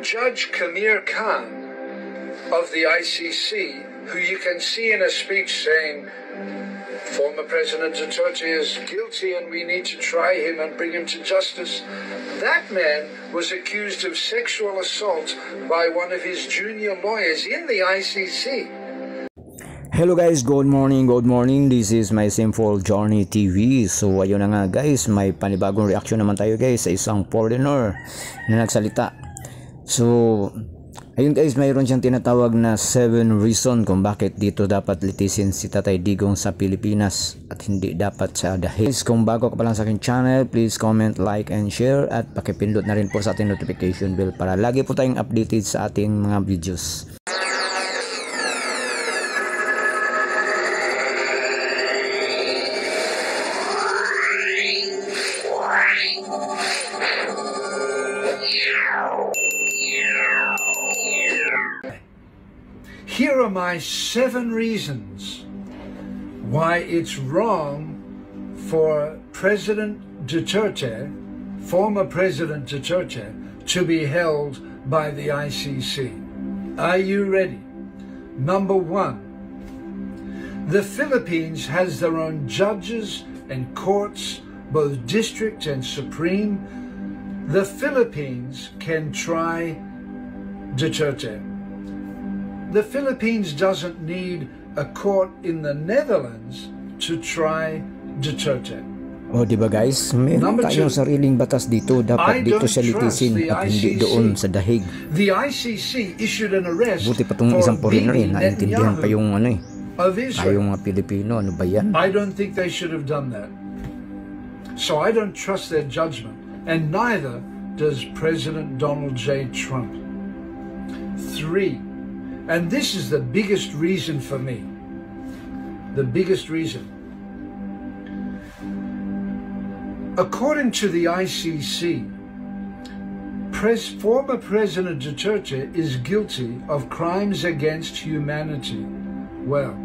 Judge Kamir Khan of the ICC, who you can see in a speech saying, former President Duterte is guilty and we need to try him and bring him to justice. That man was accused of sexual assault by one of his junior lawyers in the ICC. Hello guys, good morning. This is my Simple Journey TV. So ayun na nga guys, may panibagong reaction naman tayo guys sa isang foreigner na nagsalita. So ayun guys, mayroon siyang tinatawag na 7 reason kung bakit dito dapat litisin si Tatay Digong sa Pilipinas at hindi dapat sa The Hague. Kung bago ka pa lang sa aking channel, please comment, like, and share at pakipindot na rin po sa ating notification bell para lagi po tayong updated sa ating mga videos. Here are my 7 reasons why it's wrong for President Duterte, former President Duterte, to be held by the ICC. Are you ready? Number 1, the Philippines has their own judges and courts, both district and supreme. The Philippines can try Duterte. The Philippines doesn't need a court in the Netherlands to try Duterte. Oh, di ba guys? Meron tayong sariling batas dito. Dapat dito siya litisin at hindi doon sa The Hague. The ICC issued an arrest. Buti pa itong isang foreigner naintindihan pa yung tayong mga Pilipino. Ano ba yan? I don't think they should have done that. So I don't trust their judgment. And neither does President Donald J. Trump. 3. And this is the biggest reason for me. The biggest reason. According to the ICC, former President Duterte is guilty of crimes against humanity. Well,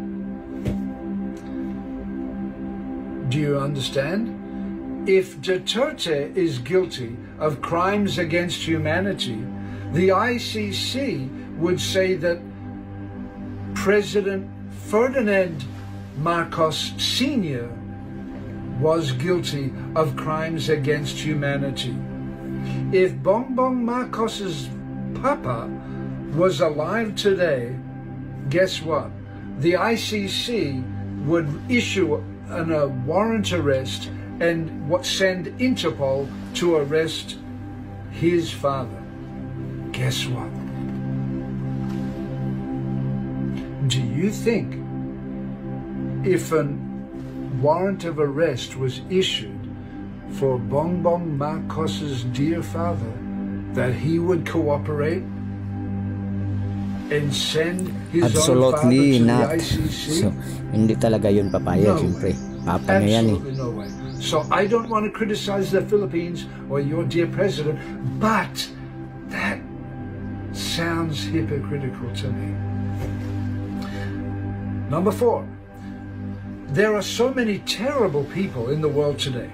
do you understand? If Duterte is guilty of crimes against humanity, the ICC would say that President Ferdinand Marcos Sr. was guilty of crimes against humanity. If Bongbong Marcos's papa was alive today, guess what? The ICC would issue a warrant arrest and send Interpol to arrest his father. Guess what? Do you think if a warrant of arrest was issued for Bongbong Marcos's dear father that he would cooperate and send his own father to the ICC? So, hindi talaga yun papayag, siyempre. Papa niya yan eh. No way. So I don't want to criticize the Philippines or your dear president, but that sounds hypocritical to me. Number 4, there are so many terrible people in the world today.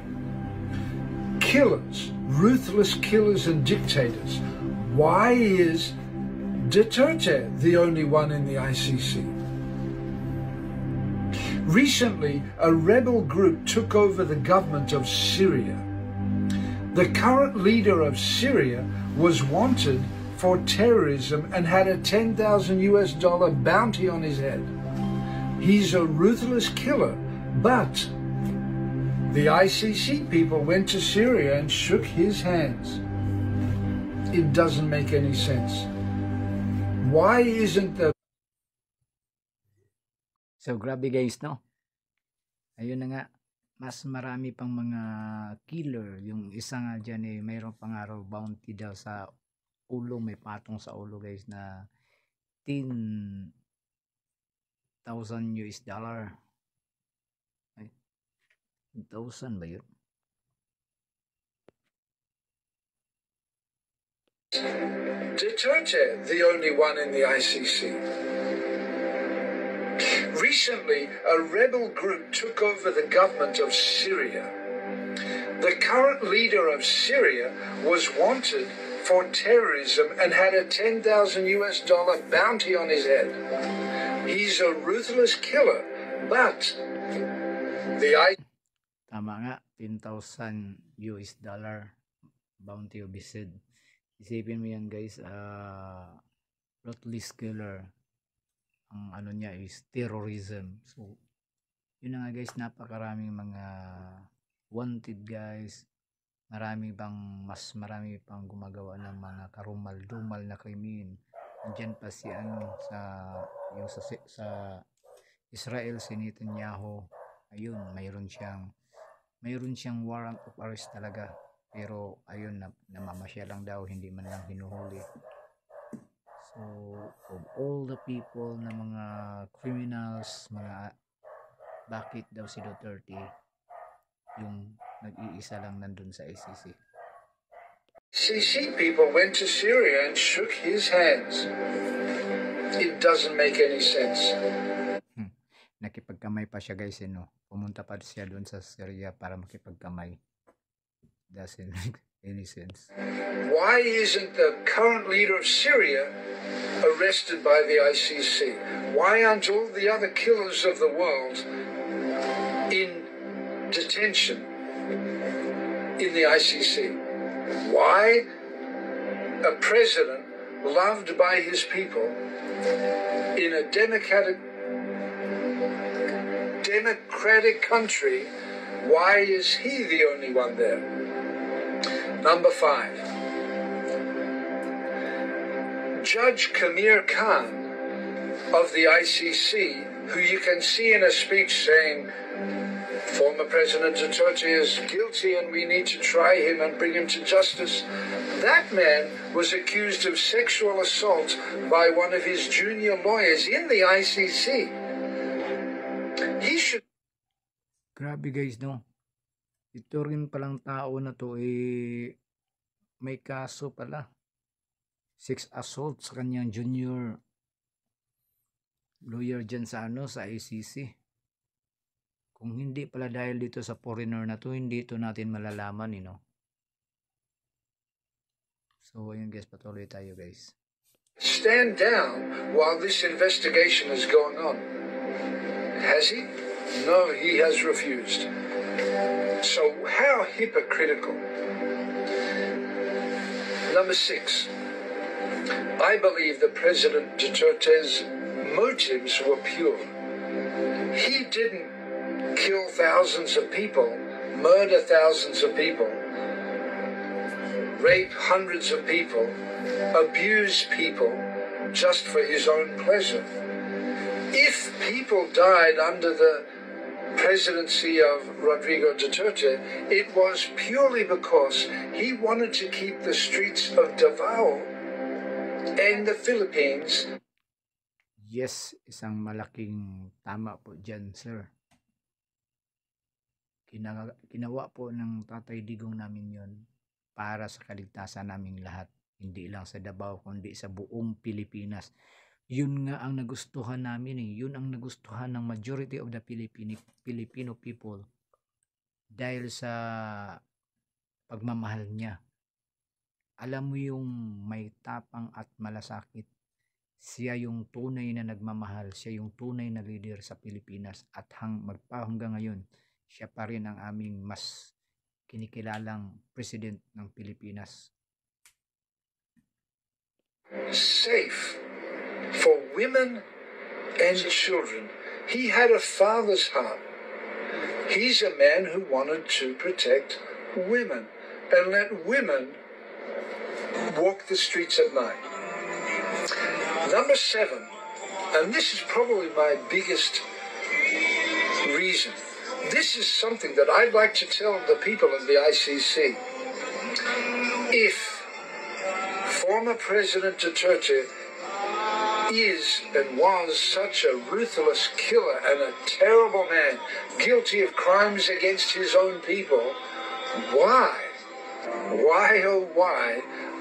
Killers, ruthless killers and dictators. Why is Duterte the only one in the ICC? Recently, a rebel group took over the government of Syria. The current leader of Syria was wanted for terrorism and had a $10,000 bounty on his head. He's a ruthless killer, but the ICC people went to Syria and shook his hands. It doesn't make any sense. Why isn't the... So grabe guys, no? Ayun na nga, mas marami pang mga killer. Yung isa nga dyan mayroon pang araw bounty daw sa ulo, may patong sa ulo guys na $10,000. Ay, 1,000 ba yun? Duterte the only one in the ICC? Recently, a rebel group took over the government of Syria. The current leader of Syria was wanted for terrorism and had a $10,000 bounty on his head. He's a ruthless killer, but the Tama nga, $10,000 bounty of his head. Isipin mo yan guys, ruthless killer. Ang ano niya is terrorism. So, yun na nga guys, napakaraming mga wanted guys. Marami pang gumagawa ng mga karumal-dumal na krimen. Nandiyan pa si sa Israel, si Netanyahu. Ayun, mayroon siyang warrant of arrest talaga. Pero ayun, namamasya lang daw, hindi man lang hinuhuli. So, of all the people na mga criminals, bakit daw si Duterte yung nag-iisa lang nandun sa ICC? ICC people went to Syria and shook his hands. It doesn't make any sense. Nakipagkamay pa siya guys, pumunta pa siya doon sa Syria para makipagkamay. Doesn't make any sense. Why isn't the current leader of Syria arrested by the ICC? Why aren't all the other killers of the world in detention in the ICC? Why a president loved by his people in a democratic country, why is he the only one there? Number 5. Judge Kamir Khan of the ICC, who you can see in a speech saying, former President Duterte is guilty and we need to try him and bring him to justice. That man was accused of sexual assault by one of his junior lawyers in the ICC. He should... Grabe guys, no? Ito rin palang tao na to may kaso pala. Sex assault sa kanyang junior lawyer dyan sa ICC. Kung hindi pala dahil dito sa foreigner na to, hindi ito natin malalaman, So, ayun guys, patuloy tayo guys. Stand down while this investigation is going on. Has he? No, he has refused. So, how hypocritical. Number 6. I believe that President Duterte's motives were pure. He didn't kill thousands of people, murder thousands of people, rape hundreds of people, abuse people just for his own pleasure. If people died under the presidency of Rodrigo Duterte, it was purely because he wanted to keep the streets of Davao and the Philippines. Yes, isang malaking tama po dyan, sir. Ginawa po ng Tatay Digong namin yon para sa kaligtasan naming lahat. Hindi lang sa Davao, kundi sa buong Pilipinas. Yun nga ang nagustuhan namin Yun ang nagustuhan ng majority of the Filipino people. Dahil sa pagmamahal niya. Alam mo yung may tapang at malasakit. Siya yung tunay na nagmamahal. Siya yung tunay na leader sa Pilipinas. At hanggang ngayon, siya pa rin ang aming mas kinikilalang president ng Pilipinas. Safe for women and children. He had a father's heart. He's a man who wanted to protect women and let women walk the streets at night. Number 7, and this is probably my biggest reason. This is something that I'd like to tell the people of the ICC. If former President Duterte is and was such a ruthless killer and a terrible man, guilty of crimes against his own people, why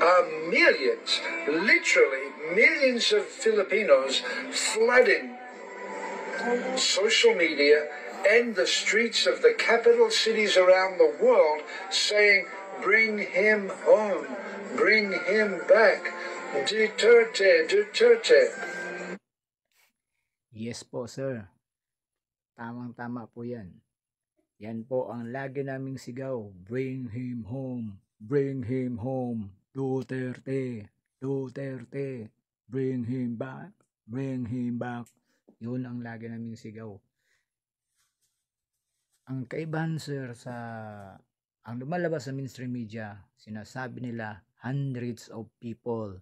are millions, literally millions of Filipinos flooding social media and the streets of the capital cities around the world saying, bring him home, Bring him back. Duterte, Duterte. Yes po, sir. Tamang-tama po yan. Yan po ang lagi naming sigaw. Bring him home. Bring him home. Duterte. Duterte. Bring him back. Bring him back. Yun ang lagi naming sigaw. Ang kaibahan, sir, sa ang lumalabas sa mainstream media, sinasabi nila hundreds of people.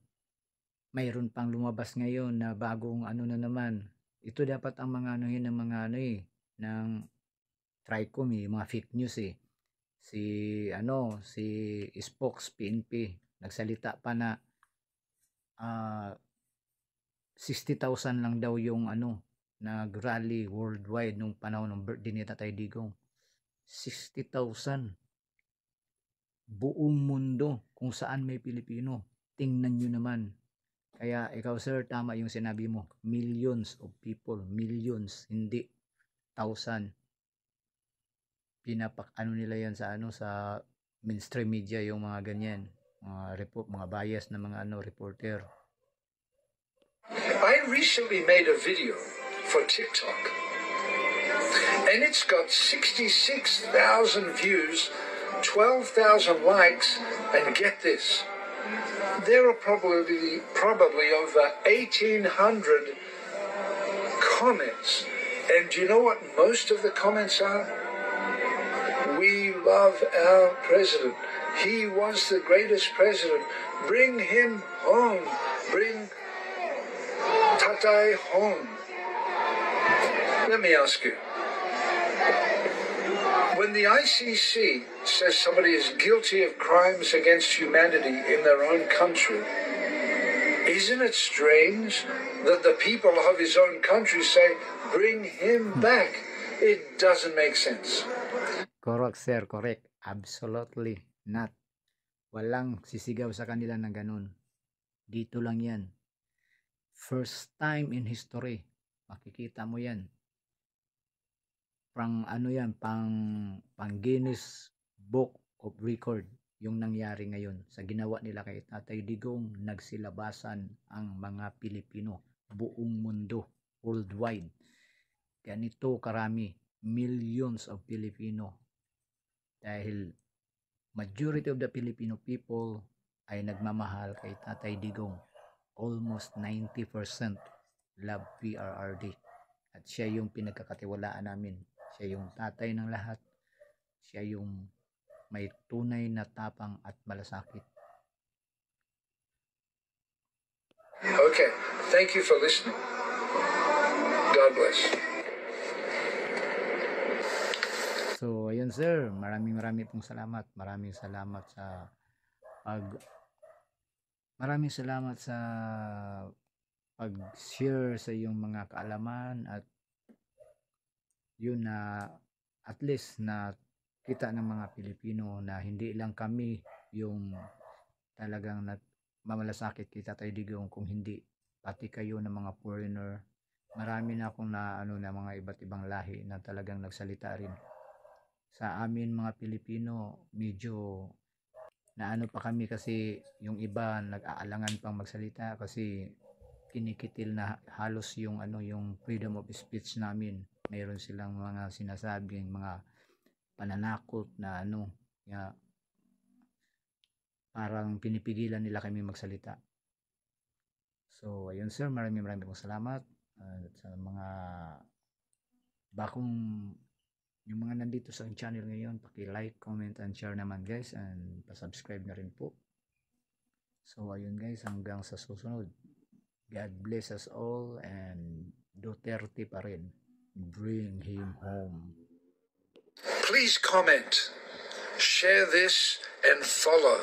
Mayroon pang lumabas ngayon na bagong ano na naman. Ito dapat ang mga anuhin ng mga ng TRICOM, mga fake news si Spokes PNP nagsalita pa na 60,000 lang daw yung nag-rally worldwide nung panahon ng birthday ni Tatay Digong. 60,000 buong mundo kung saan may Pilipino. Tingnan nyo naman. Kaya ikaw, sir, tama yung sinabi mo. Millions of people, millions, hindi thousand. Nila yan sa sa mainstream media, yung mga ganyan, mga bias na mga reporter. I recently made a video for TikTok, and it's got 66,000 views, 12,000 likes, and get this, there are probably over 1,800 comments. And do you know what most of the comments are? We love our president. He was the greatest president. Bring him home. Bring Tatay home. Let me ask you. When the ICC says somebody is guilty of crimes against humanity in their own country, isn't it strange that the people of his own country say, bring him back? It doesn't make sense. Correct, sir. Correct. Absolutely not. Walang sisigaw sa kanila ng ganun. Dito lang yan. First time in history. Makikita mo yan. Pang pang Guinness Book of Record yung nangyari ngayon sa ginawa nila kay Tatay Digong. Nagsilabasan ang mga Pilipino buong mundo, worldwide. Ganito karami, millions of Filipino, dahil majority of the Filipino people ay nagmamahal kay Tatay Digong. Almost 90% love PRRD, at siya yung pinagkakatiwalaan namin. Siya yung tatay ng lahat. Siya yung may tunay na tapang at malasakit. Okay, thank you for listening. God bless. So, ayun, sir. Maraming pong salamat. Maraming salamat sa pag-share sa iyong mga kaalaman, at yun na at least na kita ng mga Pilipino na hindi lang kami yung talagang mamalasakit kay Tatay Digong, kung hindi pati kayo ng mga foreigner. Marami na akong na mga iba't ibang lahi na talagang nagsalita rin. Sa amin mga Pilipino, medyo na pa kami, kasi yung iba nag-aalangan pang magsalita kasi kinikitil na halos yung yung freedom of speech namin. Mayroon silang mga sinasabing mga pananakot na parang pinipigilan nila kami magsalita. So ayun, sir, maraming pong salamat. Sa mga yung mga nandito sa channel ngayon, paki-like, comment, and share naman, guys, and pa-subscribe na rin po. So ayun, guys, hanggang sa susunod. God bless us all, and Duterte pa rin. Bring him home. Please comment, share this, and follow.